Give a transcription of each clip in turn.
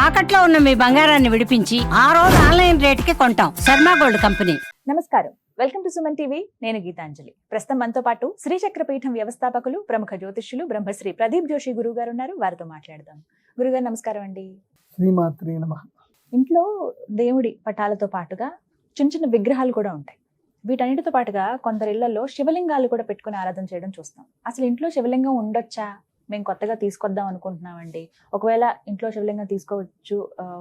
తాకట్లో ఉన్న మీ బంగారాన్ని విడిపించి ఆ రోజు ఆన్లైన్ రేటుకి కొంటాం. Sharma gold company. నమస్కారం, వెల్కమ్ టు సుమన్ టీవీ. నేను గీతాంజలి. ప్రస్తుతం మనతో పాటు శ్రీచక్రపీఠం వ్యవస్థాపకులు, ప్రముఖ జ్యోతిష్యులు బ్రహ్మశ్రీ ప్రదీప్ జోషి గురువు గారు ఉన్నారు. వారితో మాట్లాడదాం. గురుగారు నమస్కారం అండి. శ్రీమాత్రే నమః. ఇంట్లో దేవుడి పటాలతో పాటుగా చిన్న చిన్న విగ్రహాలు కూడా ఉంటాయి. వీటన్నిటితో పాటుగా కొందరి ఇళ్లలో శివలింగాలు కూడా పెట్టుకుని ఆరాధన చేయడం చూస్తాం. అసలు ఇంట్లో శివలింగం ఉండొచ్చా? మేము కొత్తగా తీసుకొద్దాం అనుకుంటున్నామండి. ఒకవేళ ఇంట్లో శివలింగం తీసుకోవచ్చు,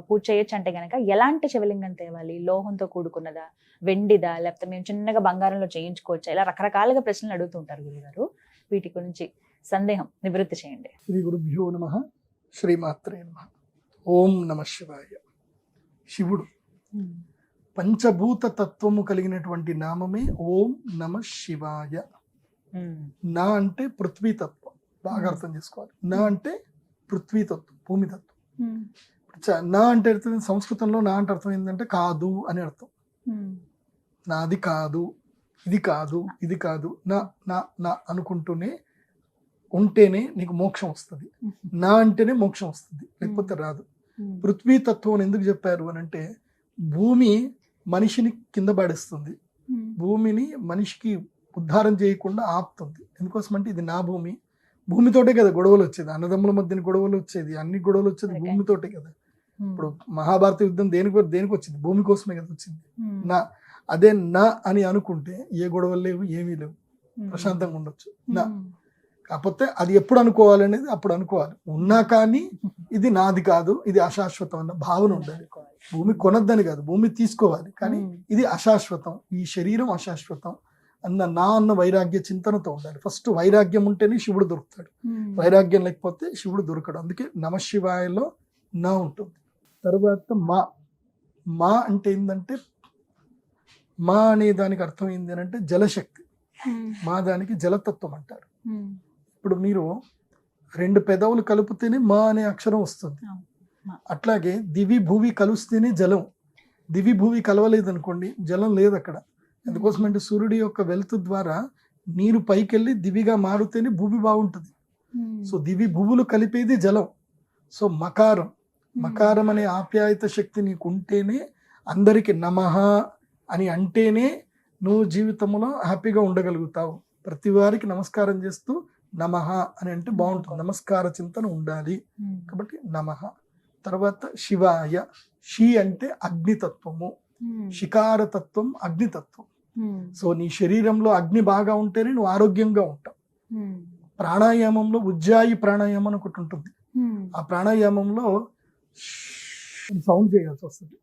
పూజ చేయొచ్చు అంటే గనక ఎలాంటి శివలింగం తేవాలి? లోహంతో కూడుకున్నదా, వెండిదా, లేకపోతే మేము చిన్నగా బంగారంలో చేయించుకోవచ్చా? ఇలా రకరకాలుగా ప్రశ్నలు అడుగుతుంటారు గురుగారు. వీటి గురించి సందేహం నివృత్తి చేయండి. శ్రీ గురుభ్యో నమః. శ్రీమాత్రే నమః. ఓం నమః శివాయ. శివుడు పంచభూత తత్వము కలిగినటువంటి నామమే ఓం నమః శివాయ. నా అంటే పృథ్వీ తత్వం, బాగా అర్థం చేసుకోవాలి. నా అంటే పృథ్వీ తత్వం, భూమి తత్వం. నా అంటే అర్థం, సంస్కృతంలో నా అంటే అర్థం ఏంటంటే కాదు అని అర్థం. నాది కాదు, ఇది కాదు, ఇది కాదు, నా నా నా అనుకుంటూనే ఉంటేనే నీకు మోక్షం వస్తుంది. నా అంటేనే మోక్షం వస్తుంది, లేకపోతే రాదు. పృథ్వీ తత్వం ఎందుకు చెప్పారు అని అంటే, భూమి మనిషిని కింద పడేస్తుంది, భూమిని మనిషికి ఉద్ధారం చేయకుండా ఆపుతుంది. ఎందుకోసం అంటే ఇది నా భూమి, భూమితోటే కదా గొడవలు వచ్చేది, అన్నదమ్ముల మధ్యన గొడవలు వచ్చేది, అన్ని గొడవలు వచ్చేది భూమితోటే కదా. ఇప్పుడు మహాభారత యుద్ధం దేనికి వచ్చింది? భూమి కోసమే కదా వచ్చింది. నా అదే నా అని అనుకుంటే ఏ గొడవలు లేవు, ఏమీ లేవు, ప్రశాంతంగా ఉండొచ్చు. నా కాకపోతే అది ఎప్పుడు అనుకోవాలనేది అప్పుడు అనుకోవాలి. ఉన్నా కానీ ఇది నాది కాదు, ఇది అశాశ్వతం అన్న భావన ఉండాలి. భూమి కొనద్దని కాదు, భూమి తీసుకోవాలి, కానీ ఇది అశాశ్వతం, ఈ శరీరం అశాశ్వతం అన్న వైరాగ్య చింతనతో ఉండాలి. ఫస్ట్ వైరాగ్యం ఉంటేనే శివుడు దొరుకుతాడు, వైరాగ్యం లేకపోతే శివుడు దొరకడు. అందుకే నమశివాయలో నా ఉంటుంది. తర్వాత మా అంటే ఏంటంటే, మా అనే దానికి అర్థం ఏంటి అని అంటే జలశక్తి. మా దానికి జలతత్వం అంటారు. ఇప్పుడు మీరు రెండు పెదవులు కలిపితేనే మా అనే అక్షరం వస్తుంది. అట్లాగే దివి భూవి కలుస్తేనే జలం. దివి భూవి కలవలేదు అనుకోండి, జలం లేదు అక్కడ. ఎందుకోసమంటే సూర్యుడి యొక్క వెలుతు ద్వారా నీరు పైకెళ్ళి దివిగా మారితేనే భూమి బాగుంటుంది. సో దివి భూవులు కలిపేది జలం. సో మకారం అనే ఆప్యాయత శక్తి నీకు ఉంటేనే, అందరికి నమః అని అంటేనే నువ్వు జీవితంలో హ్యాపీగా ఉండగలుగుతావు. ప్రతి వారికి నమస్కారం చేస్తూ నమః అని అంటే బాగుంటుంది. నమస్కార చింతన ఉండాలి. కాబట్టి నమః. తర్వాత శివాయ. షి అంటే అగ్నితత్వము, శికారతత్వం అగ్నితత్వం. సో నీ శరీరంలో అగ్ని బాగా ఉంటేనే నువ్వు ఆరోగ్యంగా ఉంటావు. ప్రాణాయామంలో ఉజ్జాయి ప్రాణాయామం అని ఒకటి ఉంటుంది. ఆ ప్రాణాయామంలో సౌండ్ చేయాల్సి వస్తుంది.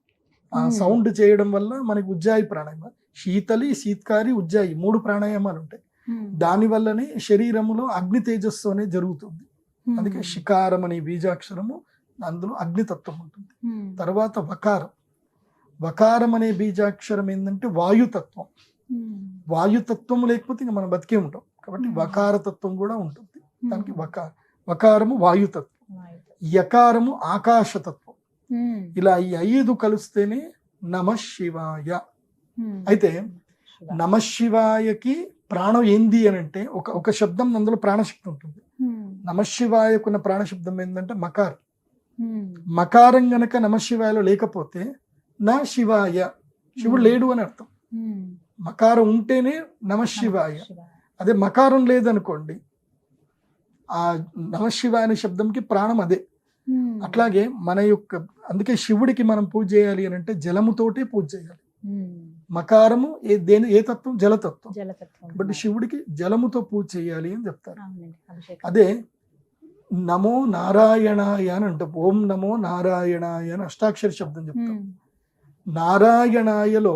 ఆ సౌండ్ చేయడం వల్ల మనకి ఉజ్జాయి ప్రాణాయామం, శీతలి, శీత్కారి, ఉజ్జాయి 3 ప్రాణాయామాలు ఉంటాయి. దాని వల్లనే శరీరములో అగ్ని తేజస్సు అనేది జరుగుతుంది. అందుకే శికారం అనే బీజాక్షరము, అందులో అగ్నితత్వం ఉంటుంది. తర్వాత వకారం అనే బీజాక్షరం ఏంటంటే వాయుతత్వం. వాయుతత్వం లేకపోతే ఇంకా మనం బతికే ఉంటాం. కాబట్టి వకారతత్వం కూడా ఉంటుంది. దానికి వకారము వాయుతత్వం, యకారము ఆకాశతత్వం. ఇలా ఈ 5 కలిస్తేనే నమశివాయ. అయితే నమశివాయకి ప్రాణం ఏంది అని అంటే, ఒక శబ్దం అందులో ప్రాణశక్తి ఉంటుంది. నమశివాయకున్న ప్రాణశబ్దం ఏంటంటే మకారం. మకారం గనక నమశివాయలో లేకపోతే నా శివాయ, శివుడు లేడు అని అర్థం. మకారం ఉంటేనే నమశివాయ. అదే మకారం లేదనుకోండి, ఆ నమశివాయ అనే శబ్దంకి ప్రాణం అదే. అట్లాగే మన యొక్క, అందుకే శివుడికి మనం పూజ చేయాలి అని అంటే జలముతోటే పూజ చేయాలి. మకారము ఏ తత్వం? జలతత్వం. బట్ శివుడికి జలముతో పూజ చేయాలి అని చెప్తారు. అదే నమో నారాయణాయ అని అంటాం. ఓం నమో నారాయణాయ అని అష్టాక్షర శబ్దం చెప్తాం. నారాయణాయలో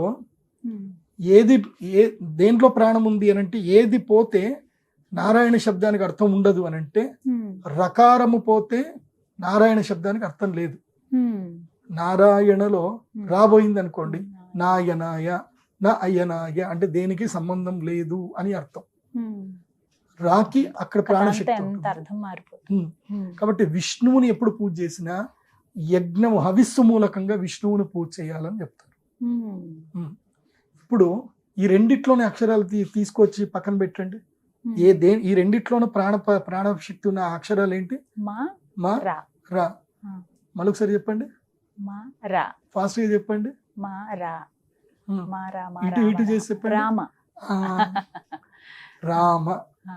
దేంట్లో ప్రాణం ఉంది అని అంటే, ఏది పోతే నారాయణ శబ్దానికి అర్థం ఉండదు అని అంటే, రకారము పోతే నారాయణ శబ్దానికి అర్థం లేదు. నారాయణలో రాబోయింది అనుకోండి, నాయనాయ, నా అయ్యనాయ అంటే దేనికి సంబంధం లేదు అని అర్థం. రాకి అక్కడ ప్రాణశక్తి ఉంటుంది. కాబట్టి విష్ణువుని ఎప్పుడు పూజ చేసినా యజ్ఞము, హవిస్సు మూలకంగా విష్ణువుని పూజ చేయాలని చెప్తారు. ఇప్పుడు ఈ రెండిట్లోనే అక్షరాలు తీసుకొచ్చి పక్కన పెట్టండి. ఈ రెండిట్లోనూ ప్రాణశక్తి ఉన్న అక్షరాలు ఏంటి? మా, రా. మళ్ళొకసారి చెప్పండి, మా రా, ఫాస్ట్ గా చెప్పండి. మా రా, మా రా, మా ఇటు రా, ఇటు మా చేసి రా. చెప్పండి. రామ. ఆ, రామ. ఆ.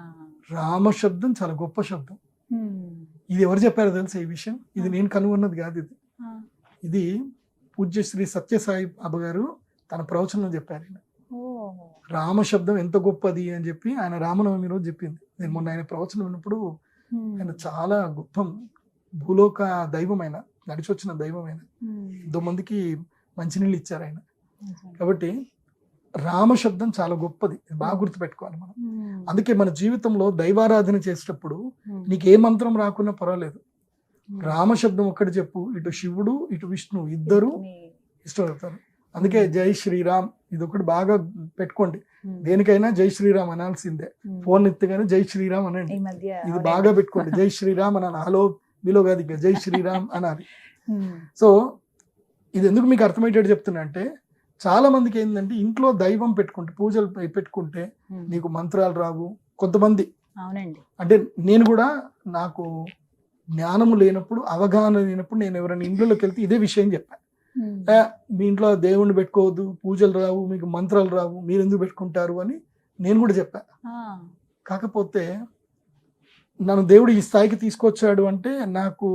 రామ శబ్దం చాలా గొప్ప శబ్దం. ఉమ్. ఇది ఎవరు చెప్పారో తెలుసా ఈ విషయం? ఇది నేను కనుగొన్నది కాదు. ఆ. ఇది పూజ్య శ్రీ సత్యసాయి బాబా గారు తన ప్రవచనంలో చెప్పారు. ఆయన ఓ. రామ శబ్దం ఎంత గొప్పది అని చెప్పి ఆయన రామనవమి రోజు చెప్పింది. నేను మొన్న ఆయన ప్రవచనం విన్నప్పుడు ఉమ్. ఆయన చాలా గొప్ప భూలోక దైవమైన, నడిచి వచ్చిన దైవమైన, ఉమ్. ఎంతో మందికి మంచినీళ్ళు ఇచ్చారు ఆయన. నిజం. కాబట్టి రామ శబ్దం చాలా గొప్పది, ఇది బాగా గుర్తుపెట్టుకోవాలి మనం. ఉమ్. అందుకే మన జీవితంలో దైవారాధన చేసేటప్పుడు ఉమ్. నీకు ఏ మంత్రం రాకున్నా పర్వాలేదు, ఉమ్. రామ శబ్దం ఒక్కటి చెప్పు. ఇటు శివుడు ఇటు విష్ణు ఇద్దరు నీ- ఇష్టపడతారు. అందుకే జై శ్రీరామ్ ఇది ఒకటి బాగా పెట్టుకోండి. ఉమ్. దేనికైనా జై శ్రీరామ్ అనాల్సిందే. ఉమ్. ఫోన్ ఎత్తుగానే జై శ్రీరామ్ అనండి. ఈ మధ్య ఇది అవునండి. బాగా పెట్టుకోండి. జై శ్రీరామ్ అనాలి. హలో బిలో కాదు, ఇక జై శ్రీరామ్ అనాలి. ఉమ్. సో ఇది ఎందుకు మీకు అర్థమయ్యేటట్టు చెప్తున్నా అంటే, చాలా మందికి ఏంటంటే ఇంట్లో దైవం పెట్టుకుంటే, పూజలు పెట్టుకుంటే ఉమ్. నీకు మంత్రాలు రావు. కొంతమంది అవునండి. అంటే నేను కూడా నాకు జ్ఞానము లేనప్పుడు, అవగాహన లేనప్పుడు నేను ఎవరైనా ఇంట్లోకి వెళ్తే ఇదే విషయం చెప్పాను. ఉమ్. మీ ఇంట్లో దేవుణ్ణి పెట్టుకోవద్దు, పూజలు రావు, మీకు మంత్రాలు రావు, మీరు ఎందుకు పెట్టుకుంటారు అని నేను కూడా చెప్పాను. ఆ. కాకపోతే నన్ను దేవుడు ఈ స్థాయికి తీసుకొచ్చాడు అంటే నాకు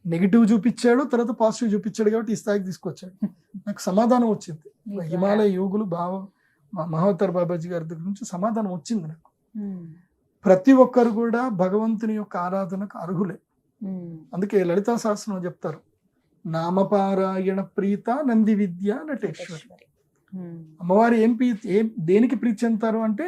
నెగిటివ్ చూపించాడు, తర్వాత పాజిటివ్ చూపించాడు, కాబట్టి ఈ స్థాయికి తీసుకొచ్చాడు. నాకు సమాధానం వచ్చింది. మీ ద్వారా. హిమాలయ యోగులు మహావతార్ బాబాజీ గారి దగ్గర నుంచి సమాధానం వచ్చింది నాకు. ఉమ్. ప్రతి ఒక్కరు కూడా భగవంతుని యొక్క ఆరాధనకు అర్హులే. ఉమ్. అందుకే లలితా సహస్రం చెప్తారు, నామపారాయణ ప్రీత నంది విద్య నటేశ్వరి. ఉమ్. అమ్మవారు దేనికి ప్రీతి చెందుతారు అంటే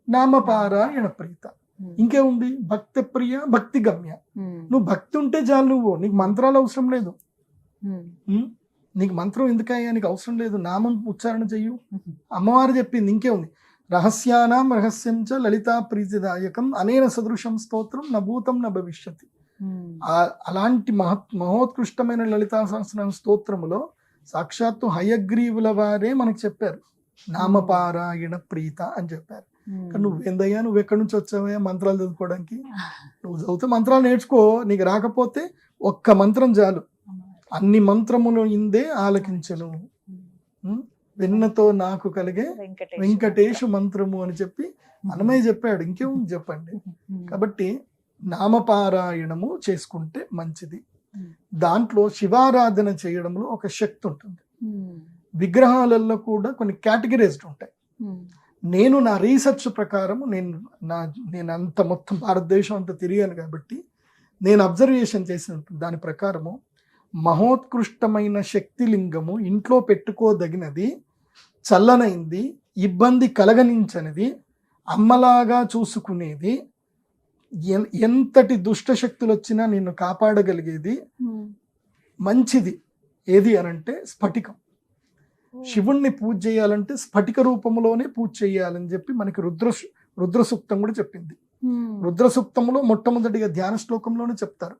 నామపారాయణ ప్రీత. ఉమ్. ఇంకేముంది, భక్తి ప్రియ భక్తి గమ్య. ఉమ్. నువ్వు భక్తి ఉంటే చాలు, నీకు మంత్రాలు అవసరం లేదు. ఉమ్. ఉం? నీకు మంత్రం ఎందుకయ్యా, నీకు అవసరం లేదు, నామం ఉచ్చారణ చెయ్యు. అమ్మవారు చెప్పింది. ఇంకేముంది, రహస్యానాం రహస్యం చ లలితా ప్రీతిదాయకం అనేన సదృశం స్తోత్రం నభూతం న భవిష్యతి. ఉమ్. అలాంటి మహోత్కృష్టమైన లలితా సహస్ర స్తోత్రములో సాక్షాత్తు హయగ్రీవుల వారే మనకు చెప్పారు, నామపారాయణ ప్రీత అని చెప్పారు. ఉమ్. కానీ నువ్వేందయ్యా, నువ్వు ఎక్కడి నుంచి వచ్చావయ్యా మంత్రాలు చదువుకోవడానికి? నువ్వు చదివితే మంత్రాలు నేర్చుకో, నీకు రాకపోతే ఒక్క మంత్రం చాలు. అన్ని మంత్రములు ఇందే ఆలకించను, వెన్నతో నాకు కలిగే వెంకటేశు మంత్రము అని చెప్పి అన్నమయ్య చెప్పాడు. ఇంకేముంది చెప్పండి. కాబట్టి నామపారాయణము చేసుకుంటే మంచిది. దాంట్లో శివారాధన చేయడంలో ఒక శక్తి ఉంటుంది. విగ్రహాలలో కూడా కొన్ని కేటగిరీస్డ్ ఉంటాయి. నేను నా రీసెర్చ్ ప్రకారం నేను అంత మొత్తం భారతదేశం అంతా తిరిగాను కాబట్టి నేను అబ్జర్వేషన్ చేసిన దాని ప్రకారము మహోత్కృష్టమైన శక్తి లింగము ఇంట్లో పెట్టుకోదగినది, చల్లనైంది, ఇబ్బంది కలగనించనిది, అమ్మలాగా చూసుకునేది, ఎంతటి దుష్ట శక్తులు వచ్చినా నిన్ను కాపాడగలిగేది, మంచిది ఏది అనంటే స్ఫటికం. శివుణ్ణి పూజ చేయాలంటే స్ఫటిక రూపంలోనే పూజ చేయాలని చెప్పి మనకి రుద్ర సూక్తం కూడా చెప్పింది. రుద్ర సూక్తంలో మొట్టమొదటిగా ధ్యాన శ్లోకంలోనే చెప్తారు,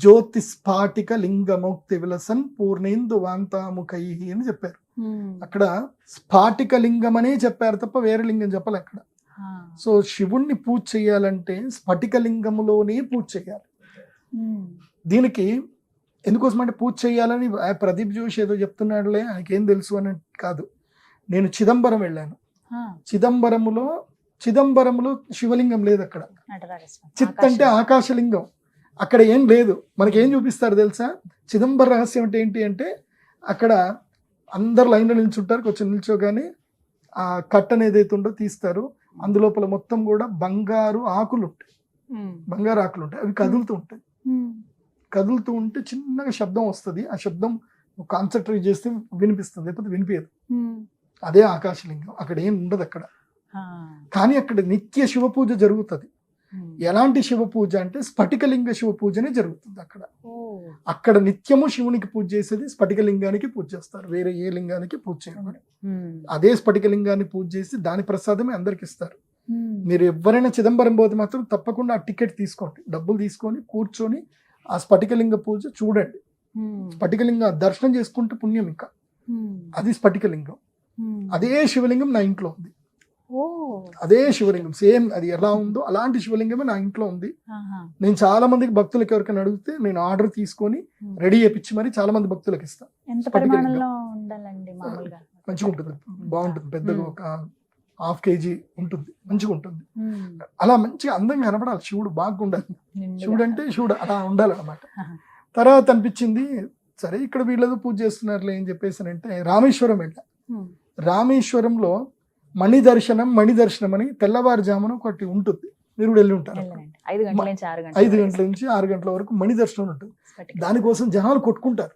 జ్యోతి స్ఫాటిక లింగమౌక్తి విలసన్ పూర్ణేందు వాంతాముఖై అని చెప్పారు. అక్కడ స్ఫాటిక లింగం అనే చెప్పారు తప్ప వేరే లింగం చెప్పాలి అక్కడ. సో శివుణ్ణి పూజ చేయాలంటే స్ఫటిక లింగములోనే పూజ చేయాలి. దీనికి ఎందుకోసం అంటే పూజ చేయాలని ప్రదీప్ జోషి ఏదో చెప్తున్నాడులే, ఆయనకేం తెలుసు అని కాదు. నేను చిదంబరం వెళ్ళాను. చిదంబరములో శివలింగం లేదు అక్కడ. చిత్ అంటే ఆకాశలింగం, అక్కడ ఏం లేదు. మనకేం చూపిస్తారు తెలుసా? చిదంబర రహస్యం అంటే ఏంటి అంటే, అక్కడ అందరు లైన్లో నిల్చుంటారు, కొంచెం నిల్చోగానే ఆ కట్టను ఏదైతే ఉందో తీస్తారు, అందులోపల మొత్తం కూడా బంగారు ఆకులు ఉంటాయి. అవి కదులుతూ ఉంటే చిన్నగా శబ్దం వస్తుంది. ఆ శబ్దం కాన్సన్ట్రేట్ చేస్తే వినిపిస్తుంది, లేకపోతే వినిపించదు. అదే ఆకాశలింగం. అక్కడ ఏం ఉండదు అక్కడ. కానీ అక్కడ నిత్య శివ పూజ జరుగుతుంది. ఎలాంటి శివ పూజ అంటే స్ఫటికలింగ శివ పూజనే జరుగుతుంది అక్కడ. అక్కడ నిత్యము శివునికి పూజ చేసేది స్ఫటికలింగానికి పూజ చేస్తారు, వేరే ఏ లింగానికి పూజ చేయరు. అదే స్ఫటికలింగాన్ని పూజ చేసి దాని ప్రసాదమే అందరికి ఇస్తారు. మీరు ఎవరైనా చిదంబరం పోతే మాత్రం తప్పకుండా ఆ టికెట్ తీసుకోండి, డబ్బులు తీసుకొని కూర్చొని ఆ స్ఫటికలింగ పూజ చూడండి. స్ఫటికలింగ దర్శనం చేసుకుంటే పుణ్యం. ఇంకా అది స్ఫటికలింగం. అదే శివలింగం నా ఇంట్లో ఉంది. అదే శివలింగం సేమ్ అది ఎలా ఉందో అలాంటి శివలింగమే నా ఇంట్లో ఉంది. నేను చాలా మందికి భక్తులకి ఎవరికైనా అడిగితే నేను ఆర్డర్ తీసుకొని రెడీ చేపించి మరి చాలా మంది భక్తులకు ఇస్తాను. ఎంత పరిమాణంలో ఉండాలండి మామూలుగా? మంచిగా ఉంటుంది, బాగుంటుంది, పెద్దగా ఒక 1/2 kg ఉంటుంది, మంచిగా ఉంటుంది. అలా మంచిగా అందంగా కనపడాలి శివుడు, బాగా ఉండాలి. శివుడు అంటే శివుడు అలా ఉండాలన్నమాట. తర్వాత అనిపించింది సరే ఇక్కడ వీళ్ళతో పూజ చేస్తున్నారులే అని చెప్పేసానంటే రామేశ్వరం వెళ్ళా. రామేశ్వరంలో మణి దర్శనం అని తెల్లవారుజామున ఒకటి ఉంటుంది, మీరు కూడా వెళ్ళి ఉంటారు. 5 గంటల నుంచి 6 గంటల వరకు మణి దర్శనం ఉంటుంది. దానికోసం జనాలు కొట్టుకుంటారు.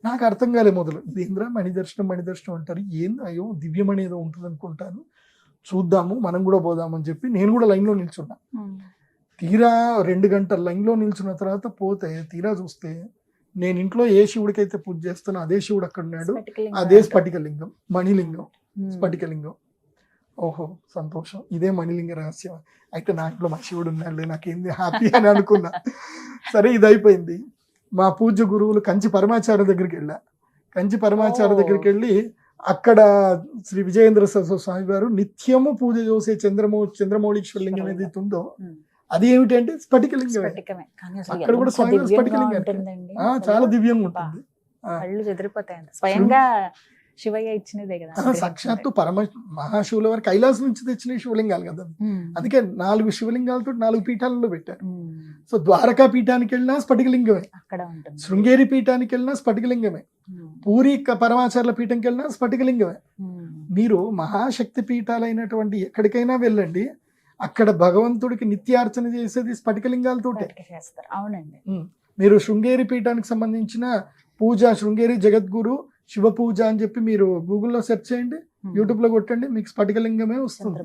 నాకు అర్థం కాలే మొదలు, ఇది ఏంద్రా మణి దర్శనం అంటారు, ఏంది అయ్యో దివ్యమణి ఏదో ఉంటుంది అనుకుంటాను, చూద్దాము మనం కూడా పోదామని చెప్పి నేను కూడా లైన్లో నిల్చున్నా. తీరా 2 గంటల లైన్లో నిల్చున్న తర్వాత పోతే తీరా చూస్తే నేను ఇంట్లో ఏ శివుడికి అయితే పూజ చేస్తానో అదే శివుడు అక్కడ ఉన్నాడు, అదే స్ఫటికలింగం, మణిలింగం, స్ఫటికలింగం. ఓహో సంతోషం, ఇదే మణిలింగ రహస్యం, అయితే నా ఇంట్లో మా శివుడు ఉన్నాడు, నాకేంది హ్యాపీ అని అనుకున్నా. సరే ఇది అయిపోయింది. మా పూజ్య గురువులు కంచి పరమాచార్య దగ్గరికి వెళ్ళా. కంచి పరమాచార్య దగ్గరికి వెళ్ళి అక్కడ శ్రీ విజయేంద్ర సరస్వతి స్వామి వారు నిత్యము పూజ చేసే చంద్రమౌళీశ్వర లింగం ఏదైతే ఉందో అది ఏమిటంటే స్ఫటికలింగం. అక్కడ కూడా స్వామి స్ఫటికలింగం చాలా దివ్యంగా ఉంటుంది. స్వయంగా శివయ్య ఇచ్చినదే కదా, సాక్షాత్తు మహాశివుల వారి కైలాసం నుంచి తెచ్చిన శివలింగాలు కదా. అందుకే 4 శివలింగాలతో 4 పీఠాలలో పెట్టారు. సో ద్వారకా పీఠానికి వెళ్ళినా స్ఫటికలింగమే, శృంగేరి పీఠానికి వెళ్ళినా స్ఫటికలింగమే, పూరి పరమాచార్యుల పీఠంకి వెళ్ళినా స్ఫటికలింగమే. మీరు మహాశక్తి పీఠాలైనటువంటి ఎక్కడికైనా వెళ్ళండి, అక్కడ భగవంతుడికి నిత్యార్చన చేసేది స్ఫటికలింగాలతోటే. అవునండి. మీరు శృంగేరి పీఠానికి సంబంధించిన పూజ, శృంగేరి జగద్గురు శివ పూజ అని చెప్పి మీరు గూగుల్లో సెర్చ్ చేయండి, యూట్యూబ్ లో కొట్టండి, మీకు స్ఫటికలింగమే వస్తుంది.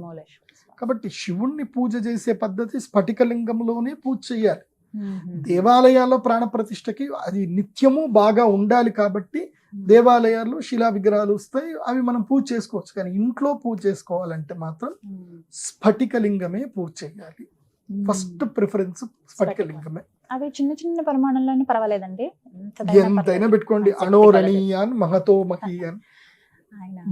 కాబట్టి శివుణ్ణి పూజ చేసే పద్ధతి స్ఫటికలింగంలోనే పూజ చేయాలి. దేవాలయాల్లో ప్రాణ ప్రతిష్టకి అది నిత్యము బాగా ఉండాలి కాబట్టి దేవాలయాల్లో శిలా విగ్రహాలు వస్తాయి, అవి మనం పూజ చేసుకోవచ్చు. కానీ ఇంట్లో పూజ చేసుకోవాలంటే మాత్రం స్ఫటికలింగమే పూజ చేయాలి. ఫస్ట్ ప్రిఫరెన్స్ స్ఫటికలింగమే. అవి చిన్న చిన్న పరిమాణంలోనే పర్వాలేదండి, ఎంతైనా పెట్టుకోండి. అణోరణీయాన్ మహతో మహీయాన్,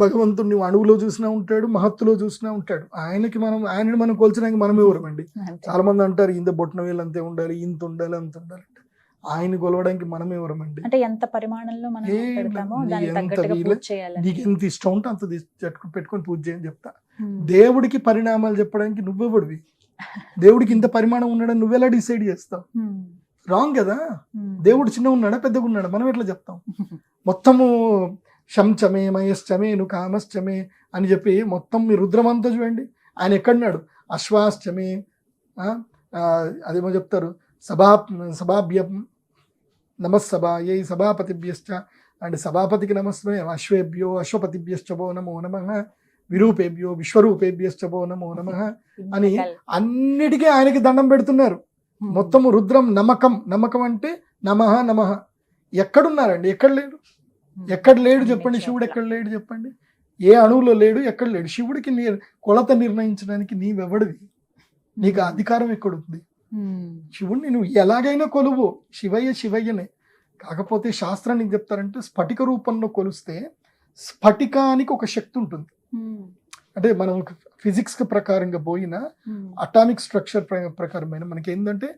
భగవంతుడిని అణువులో చూసినా ఉంటాడు, మహత్తులో చూసినా ఉంటాడు. ఆయనని మనం కొల్చడానికి మనం ఎవరమండి? చాలా మంది అంటారు ఇంత బొట్టన వేలు అంతే ఉండాలి, ఇంత ఉండాలి, అంత ఉండాలి. ఆయన కొలవడానికి మనం ఎవరమండి? అంటే ఎంత పరిమాణంలో మనం పెడతామో దానికి తగ్గట్టుగా పూజ చేయాలి. నీకు ఎంత ఇష్టం ఉంటే అంత పెట్టుకొని పూజ చేయని చెప్తా. దేవుడికి పరిణామాలు చెప్పడానికి నువ్వెవడివి? దేవుడికి ఇంత పరిమాణం ఉన్నాడని నువ్వెలా డిసైడ్ చేస్తావు? రాంగ్ కదా. దేవుడు చిన్న ఉన్నాడా పెద్దగా ఉన్నాడా మనం ఎట్లా చెప్తాం? మొత్తము శంచమే మయశ్చమే ను కామశ్చమే అని చెప్పి మొత్తం మీ రుద్రమంతా చూడండి. ఆయన ఎక్కడున్నాడు? అశ్వాశ్చమే, అదేమో చెప్తారు సభాభ్యం నమస్సభాయై సభాపతిభ్యశ్చ అండ్ సభాపతికి నమస్తే, అశ్వేభ్యో అశ్వపతిభ్యశ్చభో నమో నమః, విరూపేభ్యో విశ్వరూపేభ్యశ్చభో నమో నమః అని అన్నిటికీ ఆయనకి దండం పెడుతున్నారు. మొత్తము రుద్రం నమ్మకం అంటే నమః నమః. ఎక్కడున్నారండి? ఎక్కడ లేడు చెప్పండి. శివుడు ఎక్కడ లేడు చెప్పండి? ఏ అణువులో లేడు, ఎక్కడ లేడు. శివుడికి కొలత నిర్ణయించడానికి నీవెవడివి? నీకు అధికారం ఎక్కడుంది? శివుడిని నువ్వు ఎలాగైనా కొలువు, శివయ్యనే. కాకపోతే శాస్త్రాన్ని ఏం చెప్తారంటే స్ఫటిక రూపంలో కొలిస్తే స్ఫటికానికి ఒక శక్తి ఉంటుంది. అంటే మనం ఫిజిక్స్ ప్రకారంగా పోయిన అటామిక్ స్ట్రక్చర్ ప్రకారమైన మనకి ఏంటంటే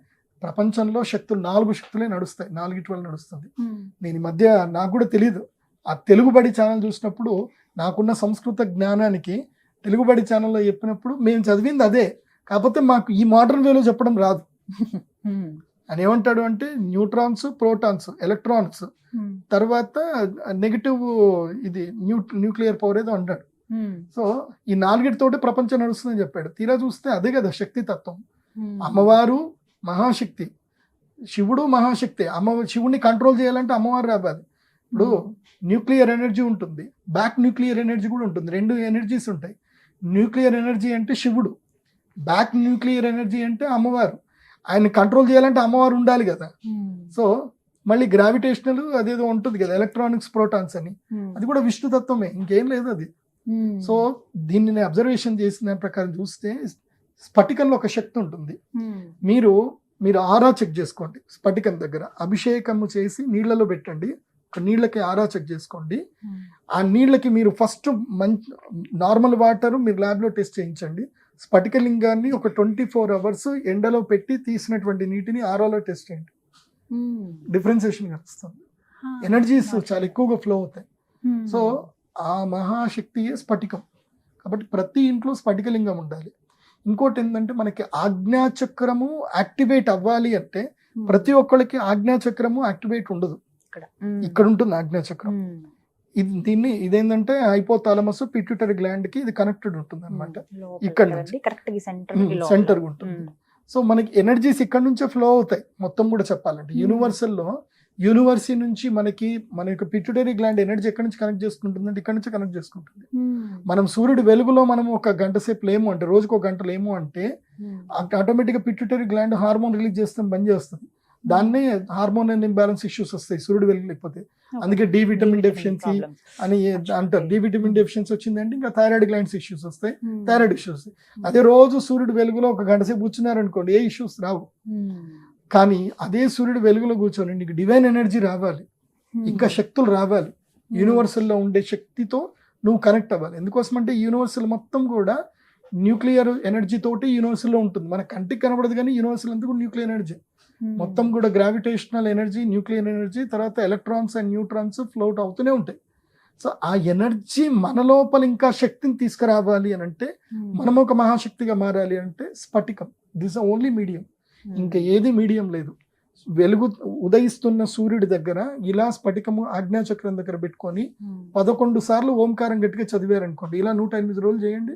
ప్రపంచంలో శక్తులు 4 శక్తులే నడుస్తాయి, 4 వల్ల నడుస్తుంది. నేను ఈ మధ్య నాకు కూడా తెలియదు, ఆ తెలుగుబడి ఛానల్ చూసినప్పుడు నాకున్న సంస్కృత జ్ఞానానికి తెలుగుబడి ఛానల్లో చెప్పినప్పుడు మేము చదివింది అదే, కాకపోతే మాకు ఈ మోడర్న్ వేలో చెప్పడం రాదు. అని ఏమంటాడు అంటే న్యూట్రాన్స్, ప్రోటాన్స్, ఎలక్ట్రాన్స్, తర్వాత నెగిటివ్ ఇది న్యూక్లియర్ పవర్ ఏదో అంటాడు. సో ఈ 4 ప్రపంచం నడుస్తుందని చెప్పాడు. తీరా చూస్తే అదే కదా శక్తి తత్వం. అమ్మవారు మహాశక్తి, శివుడు మహాశక్తి. శివుడిని కంట్రోల్ చేయాలంటే అమ్మవారు రావాలి. ఇప్పుడు న్యూక్లియర్ ఎనర్జీ ఉంటుంది, బ్యాక్ న్యూక్లియర్ ఎనర్జీ కూడా ఉంటుంది. 2 ఎనర్జీస్ ఉంటాయి. న్యూక్లియర్ ఎనర్జీ అంటే శివుడు, బ్యాక్ న్యూక్లియర్ ఎనర్జీ అంటే అమ్మవారు. ఆయన కంట్రోల్ చేయాలంటే అమ్మవారు ఉండాలి కదా. సో మళ్ళీ గ్రావిటేషనల్ అదేదో ఉంటుంది కదా, ఎలక్ట్రానిక్స్, ప్రోటాన్స్ అని, అది కూడా విష్ణుతత్వమే, ఇంకేం లేదు అది. సో దీన్ని అబ్జర్వేషన్ చేసిన ప్రకారం చూస్తే స్ఫటికంలో ఒక శక్తి ఉంటుంది. మీరు ఆరా చెక్ చేసుకోండి. స్ఫటికం దగ్గర అభిషేకము చేసి నీళ్లలో పెట్టండి, నీళ్ళకి ఆరా చెక్ చేసుకోండి. ఆ నీళ్ళకి మీరు ఫస్ట్ నార్మల్ వాటర్ మీరు ల్యాబ్లో టెస్ట్ చేయించండి, స్ఫటికలింగాన్ని ఒక 24 అవర్స్ ఎండలో పెట్టి తీసినటువంటి నీటిని ఆరోలో టెస్ట్ చేయండి, డిఫరెన్సియేషన్ కలుస్తుంది. ఎనర్జీస్ చాలా ఎక్కువగా ఫ్లో అవుతాయి. సో ఆ మహాశక్తియే స్ఫటికం. కాబట్టి ప్రతి ఇంట్లో స్ఫటికలింగం ఉండాలి. ఇంకోటి ఏంటంటే మనకి ఆజ్ఞాచక్రము యాక్టివేట్ అవ్వాలి అంటే ప్రతి ఒక్కరికి ఆజ్ఞాచక్రము యాక్టివేట్ ఉండదు. ఇక్కడ ఉంటుంది ఆజ్ఞాచక్రం. ఇదేంటంటే హైపోథాలమస్ పిట్యూటరీ గ్లాండ్ కి ఇది కనెక్టెడ్ ఉంటుంది అనమాట. ఇక్కడ నుంచి సెంటర్ ఉంటుంది. సో మనకి ఎనర్జీస్ ఇక్కడ నుంచే ఫ్లో అవుతాయి మొత్తం కూడా చెప్పాలంటే. యూనివర్సీ నుంచి మన యొక్క పిట్యూటరీ గ్లాండ్ ఎనర్జీ ఎక్కడి నుంచి కనెక్ట్ చేసుకుంటుంది అంటే ఇక్కడ నుంచి కనెక్ట్ చేసుకుంటుంది. మనం సూర్యుడి వెలుగులో మనం ఒక గంట సేపు లేము అంటే, రోజుకు ఒక గంట లేము అంటే ఆటోమేటిక్గా పిట్యూటరీ గ్లాండ్ హార్మోన్ రిలీజ్ చేస్తాం బంద్ చేస్తుంది. దాన్నే హార్మోన్ ఇంబ్యాలెన్స్ ఇష్యూస్ వస్తాయి సూర్యుడు వెలుగు లేకపోతే. అందుకే డి విటమిన్ డెఫిషియన్సీ అని అంటారు. డి విటమిన్ డెఫిషియన్సీ వచ్చిందంటే ఇంకా థైరాయిడ్ గ్లాండ్స్ ఇష్యూస్ వస్తాయి, థైరాయిడ్ ఇష్యూస్. అదే రోజు సూర్యుడు వెలుగులో ఒక గంట సేపు కూర్చున్నారనుకోండి ఏ ఇష్యూస్ రావు. కానీ అదే సూర్యుడు వెలుగులో కూర్చొని నీకు డివైన్ ఎనర్జీ రావాలి, ఇంకా శక్తులు రావాలి, యూనివర్సల్లో ఉండే శక్తితో నువ్వు కనెక్ట్ అవ్వాలి. ఎందుకోసం అంటే యూనివర్సల్ మొత్తం కూడా న్యూక్లియర్ ఎనర్జీ తోటి యూనివర్సల్లో ఉంటుంది. మన కంటికి కనబడదు కానీ యూనివర్సల్ అంతా కూడా న్యూక్లియర్ ఎనర్జీ మొత్తం కూడా. గ్రావిటేషనల్ ఎనర్జీ, న్యూక్లియర్ ఎనర్జీ, తర్వాత ఎలక్ట్రాన్స్ అండ్ న్యూట్రాన్స్ ఫ్లోట్ అవుతూనే ఉంటాయి. సో ఆ ఎనర్జీ మన లోపల ఇంకా శక్తిని తీసుకురావాలి అని అంటే, మనం ఒక మహాశక్తిగా మారాలి అంటే స్ఫటికం దిస్ ఓన్లీ మీడియం. ఇంకా ఏది మీడియం లేదు. వెలుగు ఉదయిస్తున్న సూర్యుడి దగ్గర ఇలా స్ఫటికము ఆజ్ఞాచక్రం దగ్గర పెట్టుకొని 11 సార్లు ఓంకారం గట్టిగా చదివారనుకోండి, ఇలా 108 రోజులు చేయండి,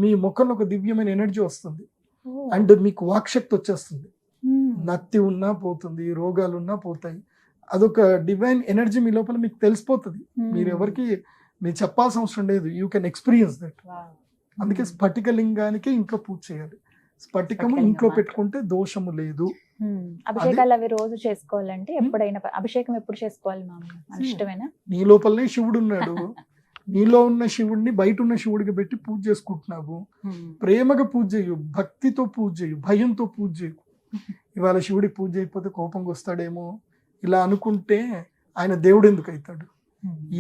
మీ ముఖంలో ఒక దివ్యమైన ఎనర్జీ వస్తుంది. అండ్ మీకు వాక్శక్తి వచ్చేస్తుంది. నత్తి ఉన్నా పోతుంది, రోగాలు ఉన్నా పోతాయి. అదొక డివైన్ ఎనర్జీ మీ లోపల మీకు తెలిసిపోతుంది. మీరు ఎవరికి మీరు చెప్పాల్సిన అవసరం లేదు. You can experience that. అందుకే స్ఫటికలింగానికి ఇంట్లో పూజ చేయాలి. స్ఫటికము ఇంట్లో పెట్టుకుంటే దోషము లేదు. అభిషేకాలు అవి రోజు చేసుకోవాలంటే ఎప్పుడైనా అభిషేకం ఎప్పుడు చేసుకోవాలి మామూలు ఇష్టమేనా? నీ లోపలనే శివుడు ఉన్నాడు. నీలో ఉన్న శివుడిని బయట ఉన్న శివుడికి పెట్టి పూజ చేసుకుంటున్నావు. ప్రేమగా పూజ చేయు, భక్తితో పూజ చేయు, భయంతో పూజ చేయు. ఇవాళ శివుడికి పూజ చేయకపోతే కోపంగా వస్తాడేమో ఇలా అనుకుంటే ఆయన దేవుడు ఎందుకు అవుతాడు?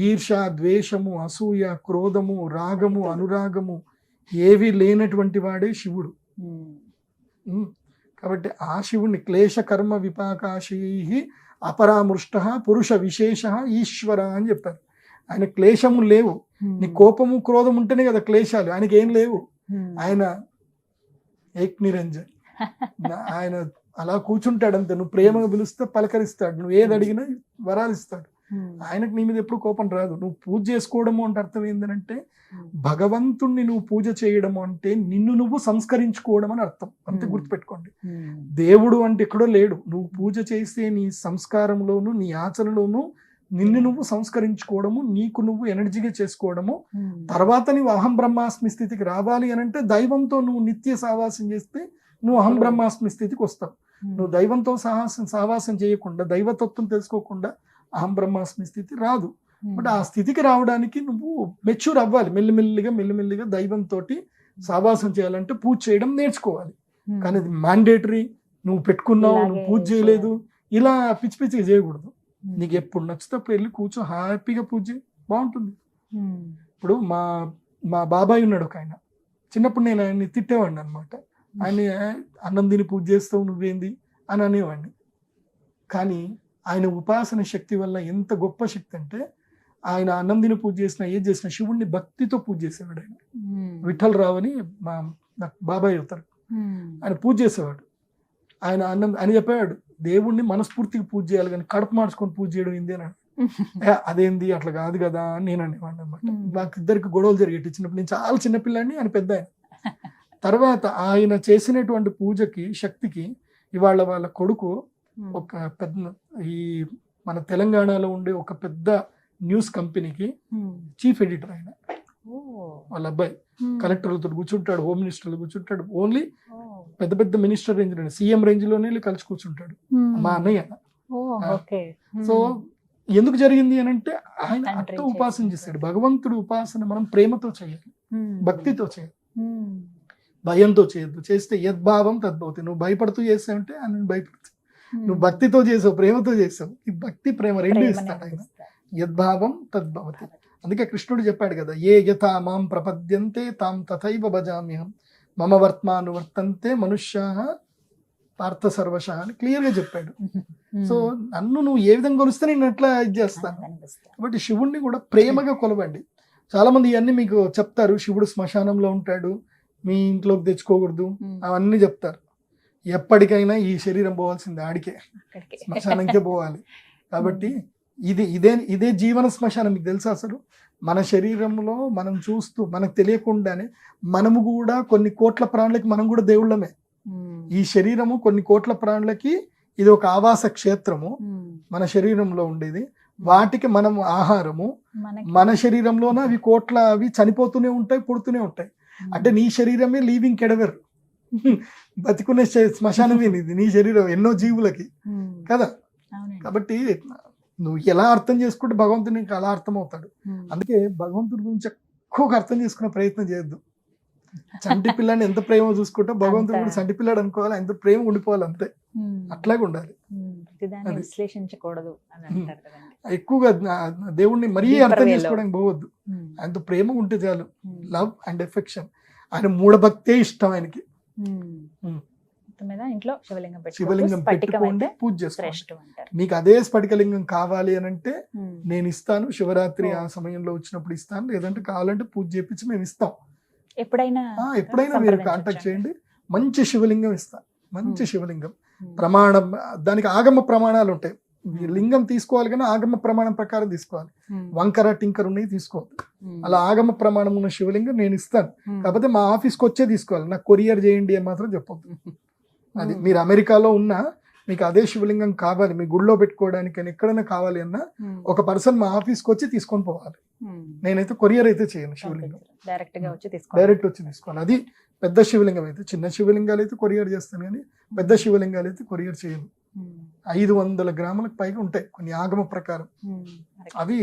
ఈర్ష, ద్వేషము, అసూయ, క్రోధము, రాగము, అనురాగము ఏవి లేనటువంటి వాడే శివుడు. కాబట్టి ఆ శివుణ్ణి క్లేశ కర్మ విపాకాశీ అపరామృష్ట పురుష విశేష ఈశ్వర అని చెప్పారు. ఆయన క్లేశము లేవు. నీ కోపము క్రోధం ఉంటేనే కదా క్లేశాలు. ఆయనకి ఏం లేవు. ఆయన ఏక్ నిరంజన్. ఆయన అలా కూర్చుంటాడు అంతే. నువ్వు ప్రేమగా పిలిస్తే పలకరిస్తాడు, నువ్వు ఏది అడిగినా వరాలు ఇస్తాడు. ఆయనకు నీ మీద ఎప్పుడు కోపం రాదు. నువ్వు పూజ చేసుకోవడము అంటే అర్థం ఏంటంటే, భగవంతుణ్ణి నువ్వు పూజ చేయడము అంటే నిన్ను నువ్వు సంస్కరించుకోవడం అని అర్థం. అంతే గుర్తుపెట్టుకోండి. దేవుడు అంటే ఎక్కడో లేడు. నువ్వు పూజ చేసే నీ సంస్కారంలోను నీ ఆచరణలోను నిన్ను నువ్వు సంస్కరించుకోవడము, నీకు నువ్వు ఎనర్జీగా చేసుకోవడము. తర్వాత నువ్వు అహం బ్రహ్మాస్మి స్థితికి రావాలి అని అంటే దైవంతో నువ్వు నిత్య సహవాసం చేస్తే నువ్వు అహం బ్రహ్మాస్మి స్థితికి వస్తావు. నువ్వు దైవంతో సహవాసం చేయకుండా, దైవతత్వం తెలుసుకోకుండా అహం బ్రహ్మాస్మి స్థితి రాదు. బట్ ఆ స్థితికి రావడానికి నువ్వు మెచ్యూర్ అవ్వాలి. మెల్లిమెల్లిగా దైవంతో సహవాసం చేయాలంటే పూజ చేయడం నేర్చుకోవాలి. కానీ అది మ్యాండేటరీ. నువ్వు పెట్టుకున్నావు, నువ్వు పూజ చేయలేదు, ఇలా పిచ్చి పిచ్చిగా చేయకూడదు. నీకు ఎప్పుడు నచ్చితే అప్పుడు వెళ్ళి కూర్చో, హ్యాపీగా పూజ చేయి, బాగుంటుంది. ఇప్పుడు మా బాబాయ్ ఉన్నాడు ఒక ఆయన. చిన్నప్పుడు నేను ఆయన్ని తిట్టేవాడిని అనమాట. ఆయన అన్నం తిని పూజ చేస్తావు నువ్వేంది అని అనేవాడిని. కానీ ఆయన ఉపాసన శక్తి వల్ల ఎంత గొప్ప శక్తి అంటే, ఆయన అన్నం తిని పూజ చేసిన ఏది చేసిన శివుణ్ణి భక్తితో పూజ చేసేవాడు. ఆయన విఠల్ రావు అని మా బాబాయ్ అవుతారు. ఆయన పూజ చేసేవాడు. ఆయన అని చెప్పేవాడు, దేవుణ్ణి మనస్ఫూర్తిగా పూజ చేయాలి కానీ కడుపు మార్చుకొని పూజ చేయడం ఏంది అని. అదేంది అట్లా కాదు కదా అని నేను అనేవాడిని అనమాట. నాకు ఇద్దరికి గొడవలు జరిగేటి చిన్నప్పుడు. నేను చాలా చిన్నపిల్లాడిని, ఆయన పెద్ద ఆయన. తర్వాత ఆయన చేసినటువంటి పూజకి శక్తికి ఇవాళ వాళ్ళ కొడుకు ఒక పెద్ద ఈ మన తెలంగాణలో ఉండే ఒక పెద్ద న్యూస్ కంపెనీకి చీఫ్ ఎడిటర్. ఆయన వాళ్ళ అబ్బాయి కలెక్టర్లతో కూర్చుంటాడు, హోమ్ మినిస్టర్లు కూర్చుంటాడు. ఓన్లీ పెద్ద పెద్ద మినిస్టర్ రేంజ్ లోనే, సీఎం రేంజ్ లోనే కలిసి కూర్చుంటాడు మా అన్నయ్య. సో ఎందుకు జరిగింది అని అంటే ఆయన అట్ట ఉపాసన చేస్తాడు. భగవంతుడు ఉపాసన మనం ప్రేమతో చేయాలి, భక్తితో చేయాలి, భయంతో చేయొద్దు. చేస్తే యద్భావం తద్భవతి. నువ్వు భయపడుతూ చేసావంటే ఆయన భయపడుతుంది. నువ్వు భక్తితో చేసావు, ప్రేమతో చేసావు, ఈ భక్తి ప్రేమ రెండు ఇస్తాడు ఆయన. యద్భావం తద్భవతి. అందుకే కృష్ణుడు చెప్పాడు కదా, ఏ యథా మాం ప్రపద్యంతే తాం తథైవ భజామ్యహం. మమ వర్త్మాను వర్తంతే మనుష్యా పార్థ సర్వశ అని క్లియర్ గా చెప్పాడు. సో నన్ను నువ్వు ఏ విధంగా కొలిస్తే నేను ఎట్లా ఇది చేస్తాను. కాబట్టి శివుణ్ణి కూడా ప్రేమగా కొలవండి. చాలా మంది ఇవన్నీ మీకు చెప్తారు, శివుడు శ్మశానంలో ఉంటాడు, మీ ఇంట్లోకి తెచ్చుకోకూడదు, అవన్నీ చెప్తారు. ఎప్పటికైనా ఈ శరీరం పోవాల్సిందే, ఆడికే శ్మశానంకే పోవాలి. కాబట్టి ఇదే జీవన శ్మశానం. మీకు తెలుసా అసలు మన శరీరంలో మనం చూస్తూ మనకు తెలియకుండానే మనము కూడా కొన్ని కోట్ల ప్రాణులకి మనం కూడా దేవుళ్ళమే. ఈ శరీరము కొన్ని కోట్ల ప్రాణులకి ఇది ఒక ఆవాస క్షేత్రము, మన శరీరంలో ఉండేది. వాటికి మనం ఆహారము. మన శరీరంలోనే అవి చనిపోతూనే ఉంటాయి, పుడుతూనే ఉంటాయి. అంటే నీ శరీరమే లీవింగ్ కెడవర్, బతికునే శ్మశానమే ఇది నీ శరీరం ఎన్నో జీవులకి కదా. కాబట్టి నువ్వు ఎలా అర్థం చేసుకుంటే భగవంతుడు నీకు అలా అర్థం అవుతాడు. అందుకే భగవంతుడి గురించి ఎక్కువగా అర్థం చేసుకునే ప్రయత్నం చేయొద్దు. చంటి పిల్లని ఎంత ప్రేమ చూసుకుంటే భగవంతుడు కూడా చంటి పిల్లాడు అనుకోవాలి, ఎంత ప్రేమ ఉండిపోవాలి, అంతే. అట్లాగే ఉండాలి. విశ్లేషించకూడదు అని అంటారు కదండి. ఎక్కువగా దేవుణ్ణి మరీ అర్థం చేసుకోవడానికి పోవద్దు. ఆయనతో ప్రేమ ఉంటే చాలు. Love and affection. ఆయన మూఢభక్తే ఇష్టం ఆయనకి. ఇంట్లో శివలింగం పెట్టుకోండి, పూజ చేసుకోండి. మీకు అదే స్ఫటికలింగం కావాలి అని అంటే నేను ఇస్తాను. శివరాత్రి ఆ సమయంలో వచ్చినప్పుడు ఇస్తాను, లేదంటే కావాలంటే పూజ చేపించి మేము ఇస్తాం. ఎప్పుడైనా మీరు కాంటాక్ట్ చేయండి. మంచి శివలింగం ఇస్తాను, మంచి శివలింగం. ప్రమాణం, దానికి ఆగమ ప్రమాణాలు ఉంటాయి. లింగం తీసుకోవాలి కానీ ఆగమ ప్రమాణం ప్రకారం తీసుకోవాలి. వంకర టింకర్ ఉన్నాయి తీసుకోవద్దు. అలా ఆగమ ప్రమాణం ఉన్న శివలింగం నేను ఇస్తాను. కాకపోతే మా ఆఫీస్కి వచ్చే తీసుకోవాలి, నాకు కొరియర్ చేయండి అని మాత్రం చెప్పొద్దు. అది మీరు అమెరికాలో ఉన్నా మీకు అదే శివలింగం కావాలి, మీ గుళ్ళో పెట్టుకోవడానికి అని ఎక్కడైనా కావాలి అన్నా ఒక పర్సన్ మా ఆఫీస్కి వచ్చి తీసుకొని పోవాలి. నేనైతే కొరియర్ అయితే చేయను. శివలింగం డైరెక్ట్ వచ్చి తీసుకోవాలి. అది పెద్ద శివలింగం అయితే. చిన్న శివలింగాలు అయితే కొరియర్ చేస్తాను కానీ పెద్ద శివలింగాలు అయితే కొరియర్ చేయను. 500 గ్రాములకు పైగా ఉంటాయి కొన్ని ఆగమ ప్రకారం. అవి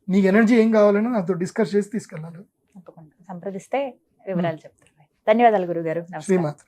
నీకు ఎనర్జీ ఏం కావాలన్నా నాతో డిస్కస్ చేసి తీసుకెళ్ళాలి. సంప్రదిస్తే వివరాలు చెప్తారు. ధన్యవాదాలు గురుగారు. శ్రీమాత్రి.